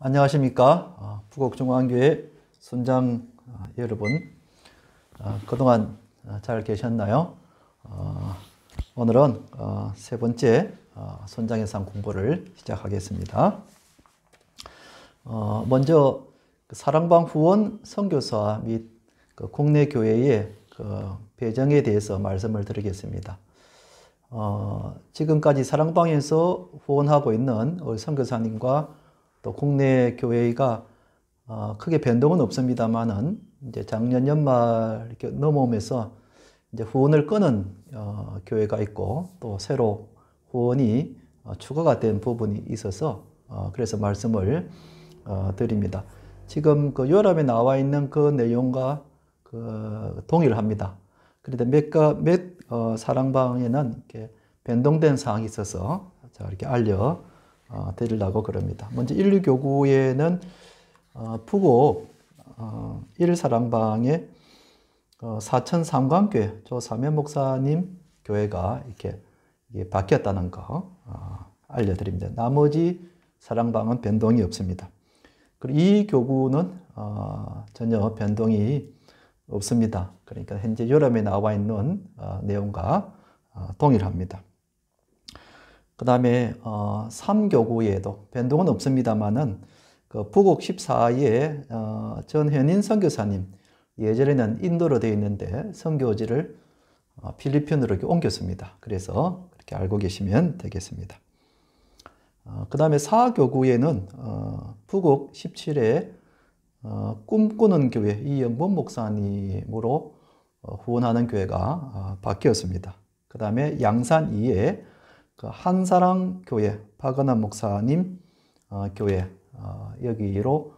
안녕하십니까. 부곡중앙교회 순장 여러분, 그동안 잘 계셨나요? 오늘은 세 번째 순장의 상 공부를 시작하겠습니다. 먼저 사랑방 후원 선교사 및 국내 교회의 배정에 대해서 말씀을 드리겠습니다. 지금까지 사랑방에서 후원하고 있는 우리 선교사님과 또 국내 교회가 크게 변동은 없습니다만은 이제 작년 연말 이렇게 넘어오면서 이제 후원을 끊은 교회가 있고 또 새로 후원이 추가가 된 부분이 있어서 그래서 말씀을 드립니다. 지금 그 요람에 나와 있는 그 내용과 동일합니다. 그런데 몇 사랑방에는 이렇게 변동된 사항이 있어서 이렇게 드리려고 그럽니다. 먼저 1교구에는 부곡 1사랑방에 사천삼광교회 조사면 목사님 교회가 이렇게 바뀌었다는 거 알려드립니다. 나머지 사랑방은 변동이 없습니다. 그리고 이 교구는 전혀 변동이 없습니다. 그러니까 현재 요람에 나와 있는 내용과 동일합니다. 그 다음에 3교구에도 변동은 없습니다만은 그 부곡 14에 전현인 선교사님 예전에는 인도로 되어 있는데 선교지를 필리핀으로 이렇게 옮겼습니다. 그래서 그렇게 알고 계시면 되겠습니다. 그 다음에 4교구에는 부곡 17에 꿈꾸는 교회 이영범 목사님으로 후원하는 교회가 바뀌었습니다. 그 다음에 양산 2에 한사랑 교회 박은환 목사님 교회 여기로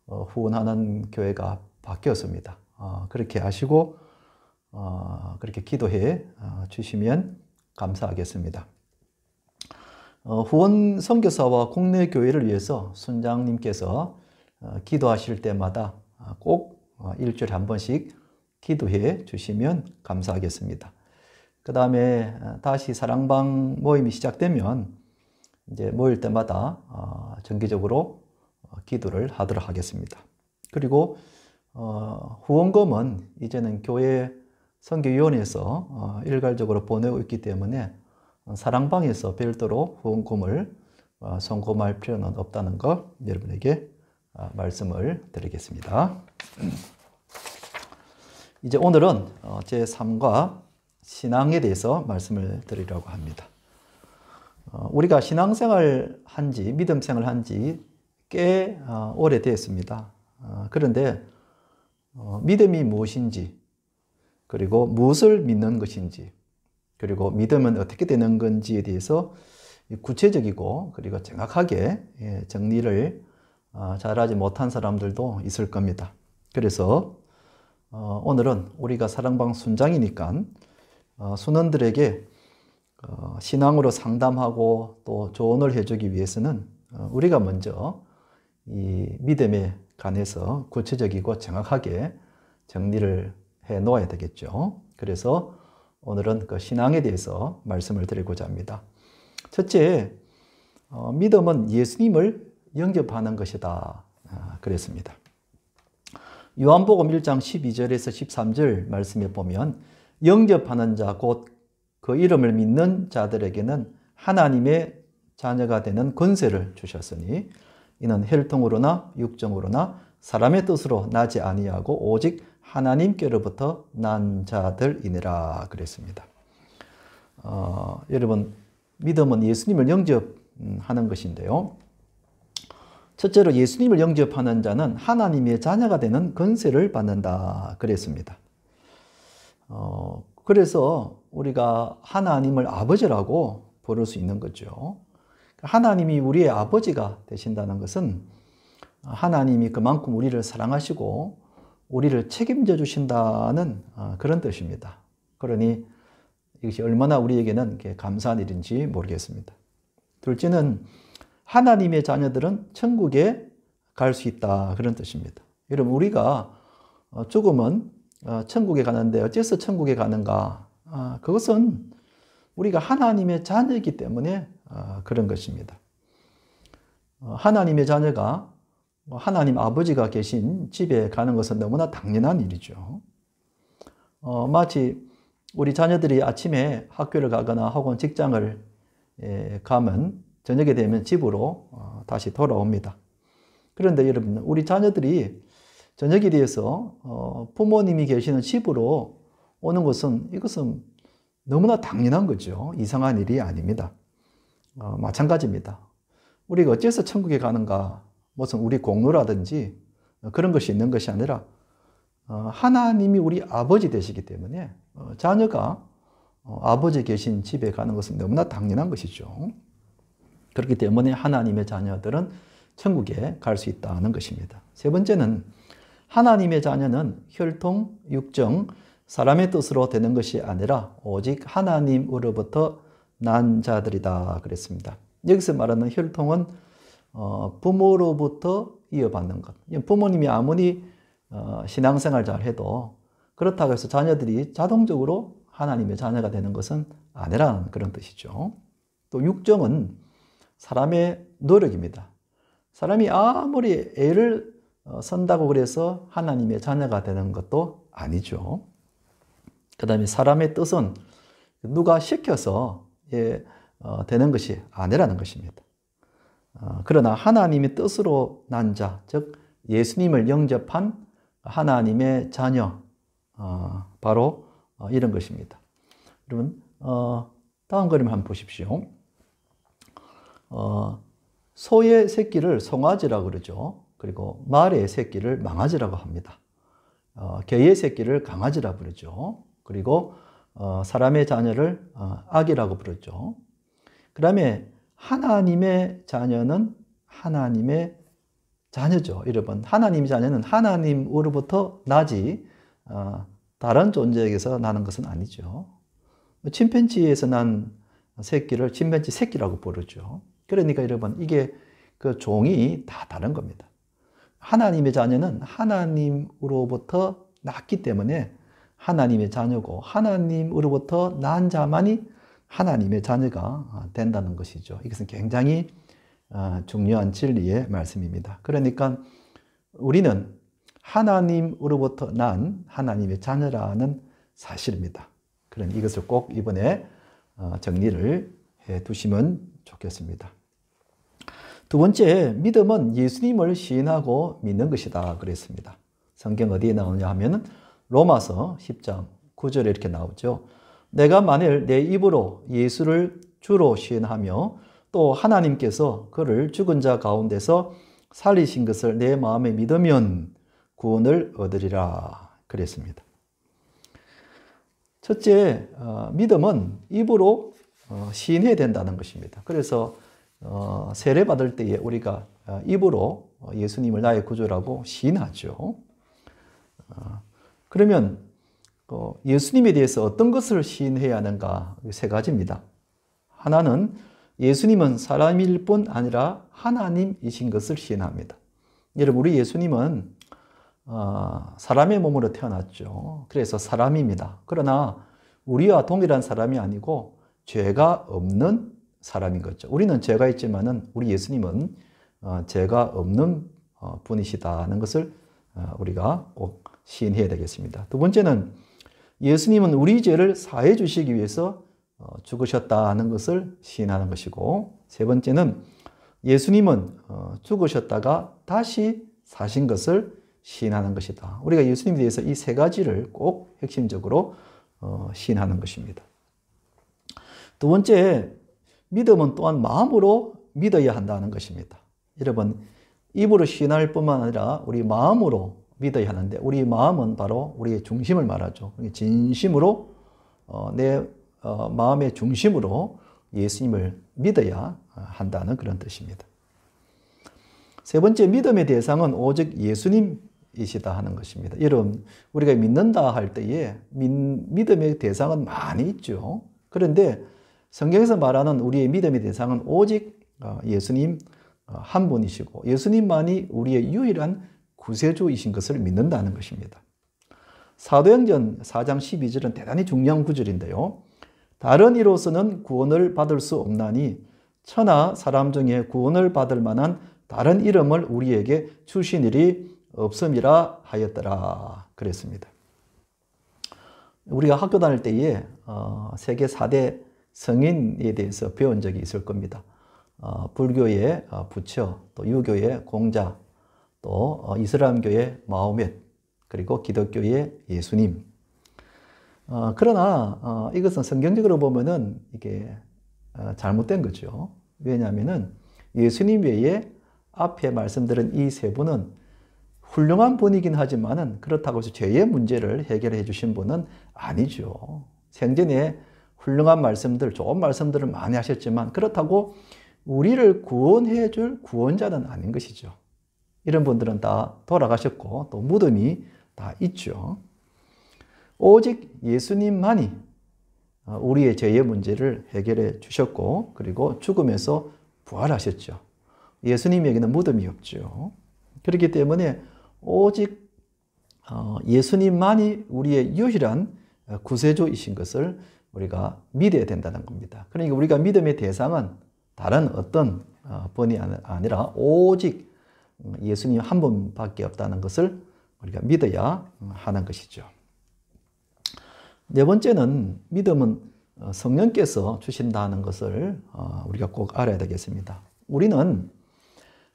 후원하는 교회가 바뀌었습니다. 그렇게 아시고 그렇게 기도해 주시면 감사하겠습니다. 후원 선교사와 국내 교회를 위해서 순장님께서 기도하실 때마다 꼭 일주일에 한 번씩 기도해 주시면 감사하겠습니다. 그 다음에 다시 사랑방 모임이 시작되면 이제 모일 때마다 정기적으로 기도를 하도록 하겠습니다. 그리고 후원금은 이제는 교회 선교위원회에서 일괄적으로 보내고 있기 때문에 사랑방에서 별도로 후원금을 송금할 필요는 없다는 것 여러분에게 말씀을 드리겠습니다. 이제 오늘은 제3과 신앙에 대해서 말씀을 드리려고 합니다. 우리가 신앙생활 한지, 믿음생활 한지 꽤 오래됐습니다. 그런데 믿음이 무엇인지, 그리고 무엇을 믿는 것인지, 그리고 믿음은 어떻게 되는 건지에 대해서 구체적이고 그리고 정확하게 정리를 잘하지 못한 사람들도 있을 겁니다. 그래서 오늘은 우리가 사랑방 순장이니까 순원들에게 신앙으로 상담하고 또 조언을 해주기 위해서는 우리가 먼저 이 믿음에 관해서 구체적이고 정확하게 정리를 해 놓아야 되겠죠. 그래서 오늘은 그 신앙에 대해서 말씀을 드리고자 합니다. 첫째, 믿음은 예수님을 영접하는 것이다 그랬습니다. 요한복음 1장 12절에서 13절 말씀에 보면 영접하는 자 곧 그 이름을 믿는 자들에게는 하나님의 자녀가 되는 권세를 주셨으니 이는 혈통으로나 육정으로나 사람의 뜻으로 나지 아니하고 오직 하나님께로부터 난 자들이니라 그랬습니다. 여러분, 믿음은 예수님을 영접하는 것인데요. 첫째로 예수님을 영접하는 자는 하나님의 자녀가 되는 권세를 받는다 그랬습니다. 그래서 우리가 하나님을 아버지라고 부를 수 있는 거죠. 하나님이 우리의 아버지가 되신다는 것은 하나님이 그만큼 우리를 사랑하시고 우리를 책임져 주신다는 그런 뜻입니다. 그러니 이것이 얼마나 우리에게는 감사한 일인지 모르겠습니다. 둘째는 하나님의 자녀들은 천국에 갈 수 있다 그런 뜻입니다. 여러분, 우리가 죽으면 천국에 가는데 어째서 천국에 가는가? 그것은 우리가 하나님의 자녀이기 때문에 그런 것입니다. 하나님의 자녀가 하나님 아버지가 계신 집에 가는 것은 너무나 당연한 일이죠. 마치 우리 자녀들이 아침에 학교를 가거나 혹은 직장을 가면 저녁에 되면 집으로 다시 돌아옵니다. 그런데 여러분, 우리 자녀들이 저녁에 대해서 부모님이 계시는 집으로 오는 것은 이것은 너무나 당연한 거죠. 이상한 일이 아닙니다. 마찬가지입니다. 우리가 어째서 천국에 가는가? 무슨 우리 공로라든지 그런 것이 있는 것이 아니라 하나님이 우리 아버지 되시기 때문에 자녀가 아버지 계신 집에 가는 것은 너무나 당연한 것이죠. 그렇기 때문에 하나님의 자녀들은 천국에 갈 수 있다는 것입니다. 세 번째는 하나님의 자녀는 혈통, 육정, 사람의 뜻으로 되는 것이 아니라 오직 하나님으로부터 난 자들이다 그랬습니다. 여기서 말하는 혈통은 부모로부터 이어받는 것. 부모님이 아무리 신앙생활 잘 해도 그렇다고 해서 자녀들이 자동적으로 하나님의 자녀가 되는 것은 아니라는 그런 뜻이죠. 또 육정은 사람의 노력입니다. 사람이 아무리 애를 쓴다고 그래서 하나님의 자녀가 되는 것도 아니죠. 그 다음에 사람의 뜻은 누가 시켜서 되는 것이 아니라는 것입니다. 그러나 하나님의 뜻으로 난 자, 즉 예수님을 영접한 하나님의 자녀, 바로 이런 것입니다. 여러분, 다음 그림 한번 보십시오. 소의 새끼를 송아지라고 그러죠. 그리고 말의 새끼를 망아지라고 합니다. 개의 새끼를 강아지라고 부르죠. 그리고 사람의 자녀를 아기라고 부르죠. 그 다음에 하나님의 자녀는 하나님의 자녀죠. 여러분, 하나님의 자녀는 하나님으로부터 나지 다른 존재에게서 나는 것은 아니죠. 침팬지에서 난 새끼를 침팬지 새끼라고 부르죠. 그러니까 여러분, 이게 그 종이 다 다른 겁니다. 하나님의 자녀는 하나님으로부터 났기 때문에 하나님의 자녀고, 하나님으로부터 난 자만이 하나님의 자녀가 된다는 것이죠. 이것은 굉장히 중요한 진리의 말씀입니다. 그러니까 우리는 하나님으로부터 난 하나님의 자녀라는 사실입니다. 그러니 이것을 꼭 이번에 정리를 해 두시면 좋겠습니다. 두 번째, 믿음은 예수님을 시인하고 믿는 것이다 그랬습니다. 성경 어디에 나오냐 하면 로마서 10장 9절에 이렇게 나오죠. 내가 만일 내 입으로 예수를 주로 시인하며 또 하나님께서 그를 죽은 자 가운데서 살리신 것을 내 마음에 믿으면 구원을 얻으리라 그랬습니다. 첫째, 믿음은 입으로 시인해야 된다는 것입니다. 그래서 세례 받을 때에 우리가 입으로 예수님을 나의 구주라고 시인하죠. 그러면 예수님에 대해서 어떤 것을 시인해야 하는가? 세 가지입니다. 하나는 예수님은 사람일 뿐 아니라 하나님이신 것을 시인합니다. 여러분, 우리 예수님은 사람의 몸으로 태어났죠. 그래서 사람입니다. 그러나 우리와 동일한 사람이 아니고 죄가 없는 사람인 거죠. 우리는 죄가 있지만은 우리 예수님은 죄가 없는 분이시다는 것을 우리가 꼭 시인해야 되겠습니다. 두 번째는 예수님은 우리 죄를 사해 주시기 위해서 죽으셨다는 것을 시인하는 것이고, 세 번째는 예수님은 죽으셨다가 다시 사신 것을 시인하는 것이다. 우리가 예수님에 대해서 이 세 가지를 꼭 핵심적으로 시인하는 것입니다. 두 번째, 믿음은 또한 마음으로 믿어야 한다는 것입니다. 여러분, 입으로 시인할 뿐만 아니라 우리 마음으로 믿어야 하는데, 우리 마음은 바로 우리의 중심을 말하죠. 진심으로 내 마음의 중심으로 예수님을 믿어야 한다는 그런 뜻입니다. 세 번째, 믿음의 대상은 오직 예수님이시다 하는 것입니다. 여러분, 우리가 믿는다 할 때에 믿음의 대상은 많이 있죠. 그런데 성경에서 말하는 우리의 믿음의 대상은 오직 예수님 한 분이시고 예수님만이 우리의 유일한 구세주이신 것을 믿는다는 것입니다. 사도행전 4장 12절은 대단히 중요한 구절인데요. 다른 이로서는 구원을 받을 수 없나니 천하 사람 중에 구원을 받을 만한 다른 이름을 우리에게 주신 일이 없음이라 하였더라 그랬습니다. 우리가 학교 다닐 때에 세계 4대 성인에 대해서 배운 적이 있을 겁니다. 불교의 부처, 또 유교의 공자, 또 이슬람교의 마호멧, 그리고 기독교의 예수님. 그러나 이것은 성경적으로 보면은 이게 잘못된 거죠. 왜냐하면은 예수님 외에 앞에 말씀드린 이 세 분은 훌륭한 분이긴 하지만은 그렇다고 해서 죄의 문제를 해결해 주신 분은 아니죠. 생전에 훌륭한 말씀들, 좋은 말씀들을 많이 하셨지만 그렇다고 우리를 구원해 줄 구원자는 아닌 것이죠. 이런 분들은 다 돌아가셨고 또 무덤이 다 있죠. 오직 예수님만이 우리의 죄의 문제를 해결해 주셨고 그리고 죽음에서 부활하셨죠. 예수님에게는 무덤이 없죠. 그렇기 때문에 오직 예수님만이 우리의 유일한 구세주이신 것을 우리가 믿어야 된다는 겁니다. 그러니까 우리가 믿음의 대상은 다른 어떤 분이 아니라 오직 예수님 한 분밖에 없다는 것을 우리가 믿어야 하는 것이죠. 네 번째는 믿음은 성령께서 주신다는 것을 우리가 꼭 알아야 되겠습니다. 우리는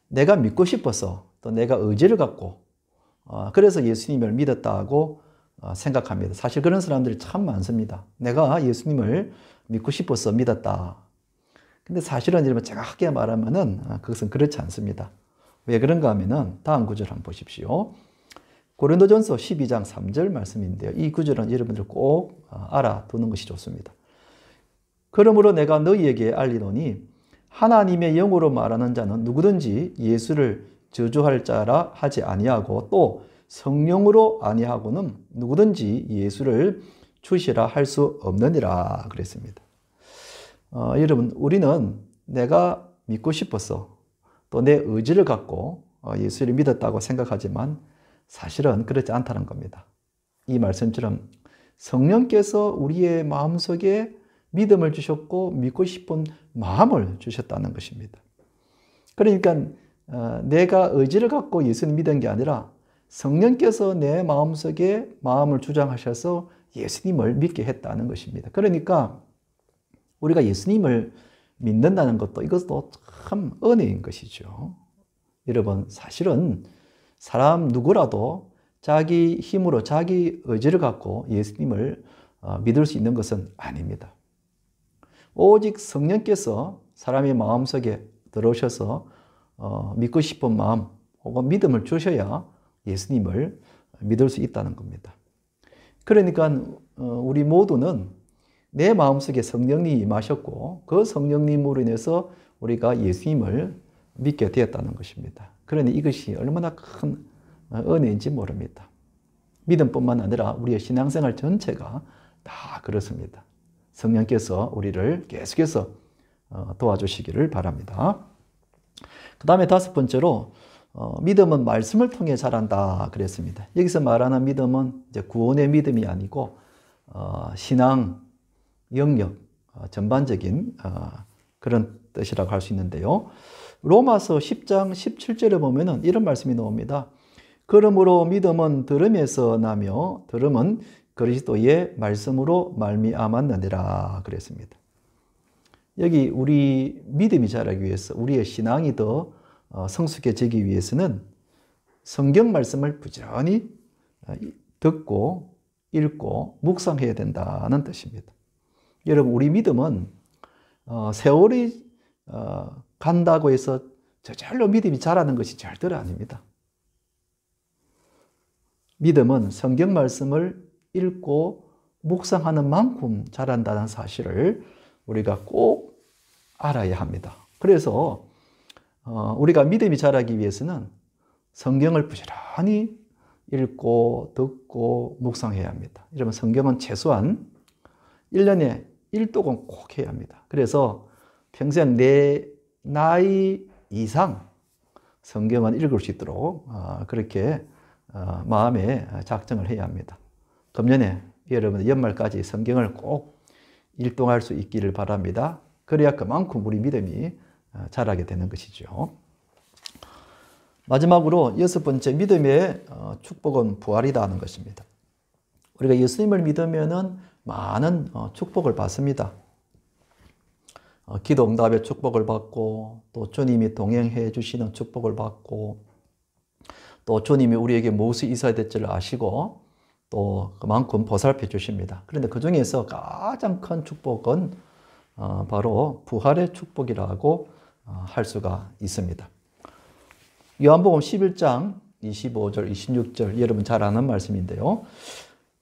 내가 믿고 싶어서 또 내가 의지를 갖고 그래서 예수님을 믿었다고 생각합니다. 사실 그런 사람들이 참 많습니다. 내가 예수님을 믿고 싶어서 믿었다. 근데 사실은 여러분 정확하게 말하면은 그것은 그렇지 않습니다. 왜 그런가 하면은 다음 구절 한번 보십시오. 고린도전서 12장 3절 말씀인데요. 이 구절은 여러분들 꼭 알아두는 것이 좋습니다. 그러므로 내가 너희에게 알리노니 하나님의 영으로 말하는 자는 누구든지 예수를 저주할 자라 하지 아니하고 또 성령으로 아니하고는 누구든지 예수를 주시라 할 수 없느니라 그랬습니다. 여러분 우리는 내가 믿고 싶어서 또 내 의지를 갖고 예수를 믿었다고 생각하지만 사실은 그렇지 않다는 겁니다. 이 말씀처럼 성령께서 우리의 마음속에 믿음을 주셨고 믿고 싶은 마음을 주셨다는 것입니다. 그러니까 내가 의지를 갖고 예수를 믿은 게 아니라 성령께서 내 마음속에 마음을 주장하셔서 예수님을 믿게 했다는 것입니다. 그러니까 우리가 예수님을 믿는다는 것도 이것도 참 은혜인 것이죠. 여러분 사실은 사람 누구라도 자기 힘으로 자기 의지를 갖고 예수님을 믿을 수 있는 것은 아닙니다. 오직 성령께서 사람의 마음속에 들어오셔서 믿고 싶은 마음 혹은 믿음을 주셔야 예수님을 믿을 수 있다는 겁니다. 그러니까 우리 모두는 내 마음속에 성령님이 임하셨고 그 성령님으로 인해서 우리가 예수님을 믿게 되었다는 것입니다. 그러니 이것이 얼마나 큰 은혜인지 모릅니다. 믿음뿐만 아니라 우리의 신앙생활 전체가 다 그렇습니다. 성령께서 우리를 계속해서 도와주시기를 바랍니다. 그 다음에 다섯 번째로 믿음은 말씀을 통해 자란다 그랬습니다. 여기서 말하는 믿음은 이제 구원의 믿음이 아니고 신앙, 영역, 전반적인 그런 뜻이라고 할 수 있는데요. 로마서 10장 17절에 보면은 이런 말씀이 나옵니다. 그러므로 믿음은 들음에서 나며 들음은 그리스도의 말씀으로 말미암았느니라 그랬습니다. 여기 우리 믿음이 자라기 위해서 우리의 신앙이 더 성숙해지기 위해서는 성경 말씀을 부지런히 듣고 읽고 묵상해야 된다는 뜻입니다. 여러분 우리 믿음은 세월이 간다고 해서 저절로 믿음이 자라는 것이 절대로 아닙니다. 믿음은 성경 말씀을 읽고 묵상하는 만큼 자란다는 사실을 우리가 꼭 알아야 합니다. 그래서 우리가 믿음이 자라기 위해서는 성경을 부지런히 읽고 듣고 묵상해야 합니다. 여러분 성경은 최소한 1년에 1독은 꼭 해야 합니다. 그래서 평생 내 나이 이상 성경은 읽을 수 있도록 그렇게 마음에 작정을 해야 합니다. 금년에 여러분 연말까지 성경을 꼭 일동할 수 있기를 바랍니다. 그래야 그만큼 우리 믿음이 자라게 되는 것이죠. 마지막으로 여섯 번째 믿음의 축복은 부활이다 하는 것입니다. 우리가 예수님을 믿으면은 많은 축복을 받습니다. 기도 응답의 축복을 받고, 또 주님이 동행해 주시는 축복을 받고, 또 주님이 우리에게 무엇이 있어야 될지를 아시고, 또 그만큼 보살펴 주십니다. 그런데 그 중에서 가장 큰 축복은 바로 부활의 축복이라고 할 수가 있습니다. 요한복음 11장 25절, 26절, 여러분 잘 아는 말씀인데요.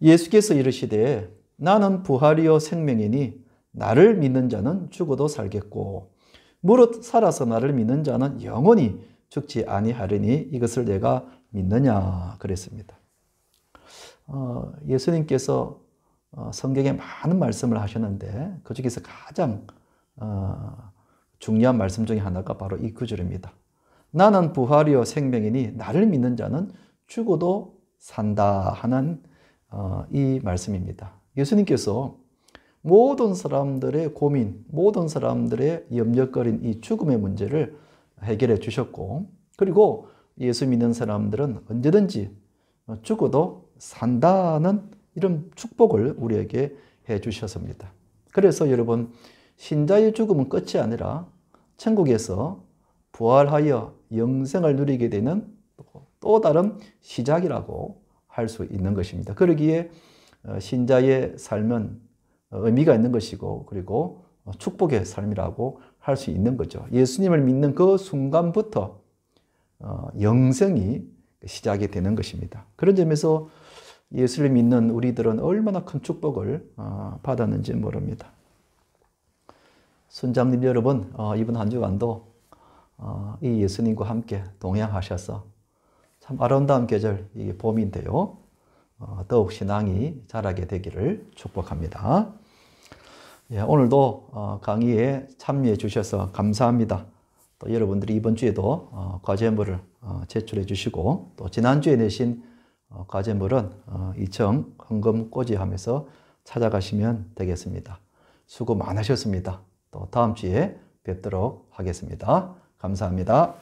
예수께서 이르시되 나는 부활이요 생명이니 나를 믿는 자는 죽어도 살겠고 무릇 살아서 나를 믿는 자는 영원히 죽지 아니하리니 이것을 내가 믿느냐 그랬습니다. 예수님께서 성경에 많은 말씀을 하셨는데 그 중에서 가장 중요한 말씀 중에 하나가 바로 이 구절입니다. 나는 부활이요 생명이니 나를 믿는 자는 죽어도 산다 하는 이 말씀입니다. 예수님께서 모든 사람들의 고민, 모든 사람들의 염려거린 이 죽음의 문제를 해결해 주셨고, 그리고 예수 믿는 사람들은 언제든지 죽어도 산다는 이런 축복을 우리에게 해 주셨습니다. 그래서 여러분, 신자의 죽음은 끝이 아니라 천국에서 부활하여 영생을 누리게 되는 또 다른 시작이라고 할 수 있는 것입니다. 그러기에 신자의 삶은 의미가 있는 것이고, 그리고 축복의 삶이라고 할 수 있는 거죠. 예수님을 믿는 그 순간부터 영생이 시작이 되는 것입니다. 그런 점에서 예수를 믿는 우리들은 얼마나 큰 축복을 받았는지 모릅니다. 순장님 여러분, 이번 한 주간도 이 예수님과 함께 동행하셔서 참 아름다운 계절, 이게 봄인데요. 더욱 신앙이 자라게 되기를 축복합니다. 예, 오늘도 강의에 참여해 주셔서 감사합니다. 또 여러분들이 이번 주에도 과제물을 제출해 주시고, 또 지난주에 내신 과제물은 2층 헌금꽂이하면서 찾아가시면 되겠습니다. 수고 많으셨습니다. 또 다음 주에 뵙도록 하겠습니다. 감사합니다.